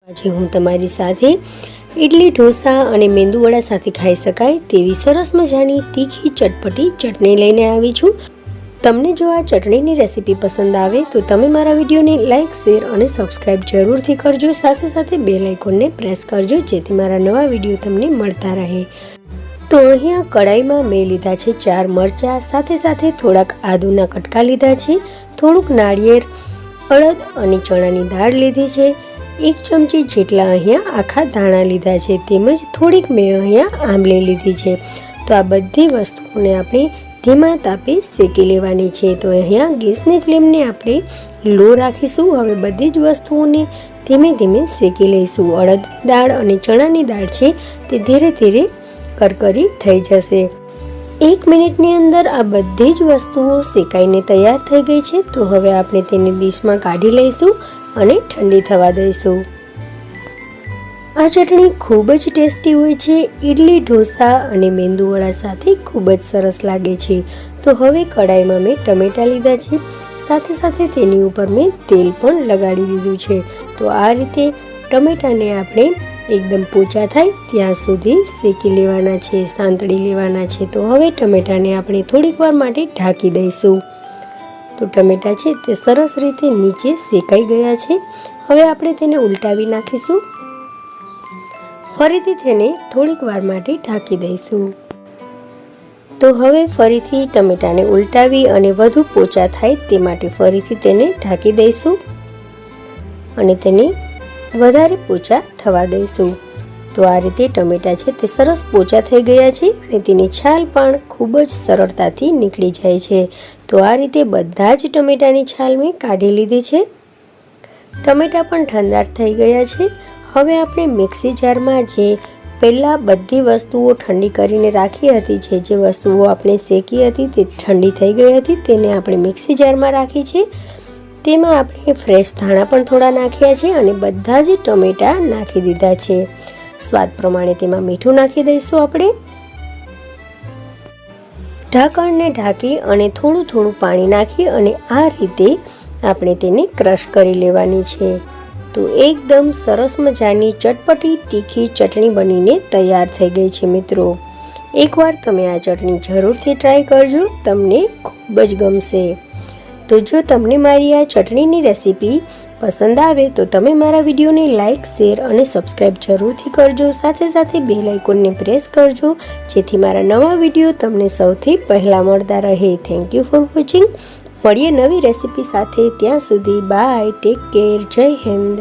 આજે હું તમારી સાથે ઇડલી ઢોસા અને મેંદુવડા સાથે ખાઈ શકાય તેવી સરસ મજાની તીખી ચટપટી ચટણી લઈને આવી છું। તમને જો આ ચટણીની રેસીપી પસંદ આવે તો તમે મારા વિડીયોને લાઇક, શેર અને સબસ્ક્રાઇબ જરૂરથી કરજો। સાથે સાથે બેલ આઇકોનને પ્રેસ કરજો જેથી મારા નવા વિડીયો તમને મળતા રહે। તો અહીંયા કડાઈમાં મેં લીધા છે 4 મરચાં, સાથે સાથે થોડાક આદુના કટકા લીધા છે, થોડુંક નાળિયેર, અડદ અને ચણાની દાળ લીધી છે, 1 ચમચી જેટલા અહીંયા આખા ધાણા લીધા છે, તેમજ થોડીક મેં અહીંયા આંબલી લીધી છે। તો આ બધી વસ્તુઓને આપણે ધીમા તાપે શેકી લેવાની છે। તો અહીંયા ગેસની ફ્લેમને આપણે લો રાખીશું। હવે બધી જ વસ્તુઓને ધીમે ધીમે શેકી લઈશું। અડદની દાળ અને ચણાની દાળ છે તે ધીરે ધીરે કરકરી થઈ જશે। 1 મિનિટની અંદર આ બધી જ વસ્તુઓ શેકાઈને તૈયાર થઈ ગઈ છે। તો હવે આપણે તેને ડીશમાં કાઢી લઈશું અને ઠંડી થવા દઈશું। આ ચટણી ખૂબ જ ટેસ્ટી હોય છે, ઇડલી, ઢોસા અને મેંદુવડા સાથે ખૂબ જ સરસ લાગે છે। તો હવે કડાઈમાં મેં ટમેટાં લીધા છે, સાથે સાથે તેની ઉપર મેં તેલ પણ લગાડી દીધું છે। તો આ રીતે ટમેટાને આપણે એકદમ પોચા થાય ત્યાં સુધી શેકી લેવાના છે, સાંતળી લેવાના છે। તો હવે ટમેટાને આપણે થોડીક વાર માટે ઢાંકી દઈશું। તો ટમેટાં છે તે સરસ રીતે નીચે શેકાઈ ગયા છે। હવે આપણે તેને ઉલટાવી નાખીશું, ફરીથી તેને થોડીક વાર માટે ઢાંકી દઈશું। તો હવે ફરીથી ટમેટાને ઉલટાવી અને વધુ પોચા થાય તે માટે ફરીથી તેને ઢાંકી દઈશું અને તેને વધારે પોચા થવા દઈશું। તો આ રીતે ટમેટાં છે તે સરસ પોચા થઈ ગયા છે અને તેની છાલ પણ ખૂબ જ સરળતાથી નીકળી જાય છે। તો આ રીતે બધા જ ટમેટાની છાલ મેં કાઢી લીધી છે। ટમેટાં પણ ઠંડા થઈ ગયા છે। હવે આપણે મિક્સી જારમાં જે પહેલાં બધી વસ્તુઓ ઠંડી કરીને રાખી હતી, જે વસ્તુઓ આપણે શેકી હતી તે ઠંડી થઈ ગઈ હતી, તેને આપણે મિક્સી જારમાં રાખી છે। તેમાં આપણે ફ્રેશ ધાણા પણ થોડા નાખ્યા છે અને બધા જ ટમેટાં નાખી દીધા છે। સ્વાદ પ્રમાણે તેમાં મીઠું નાખી દઈશું આપણે। ઢાંકણને ઢાંકી અને થોડું થોડું પાણી નાખી અને આ રીતે આપણે તેને ક્રશ કરી લેવાની છે। તો એકદમ સરસ મજાની ચટપટી તીખી ચટણી બનીને તૈયાર થઈ ગઈ છે। મિત્રો, એકવાર તમે આ ચટણી જરૂરથી ટ્રાય કરજો, તમને ખૂબ જ ગમશે। તો જો તમને મારી આ ચટણીની રેસીપી પસંદ આવે તો તમે મારા વિડીયોને લાઇક, શેર અને સબસ્ક્રાઇબ જરૂરથી કરજો। સાથે સાથે બેલ આઇકોનને પ્રેસ કરજો જેથી મારા નવા વિડીયો તમને સૌથી પહેલાં મળતા રહે। Thank you for watching. મળીએ નવી રેસીપી સાથે, ત્યાં સુધી બાય, ટેક કેર, જય હિન્દ।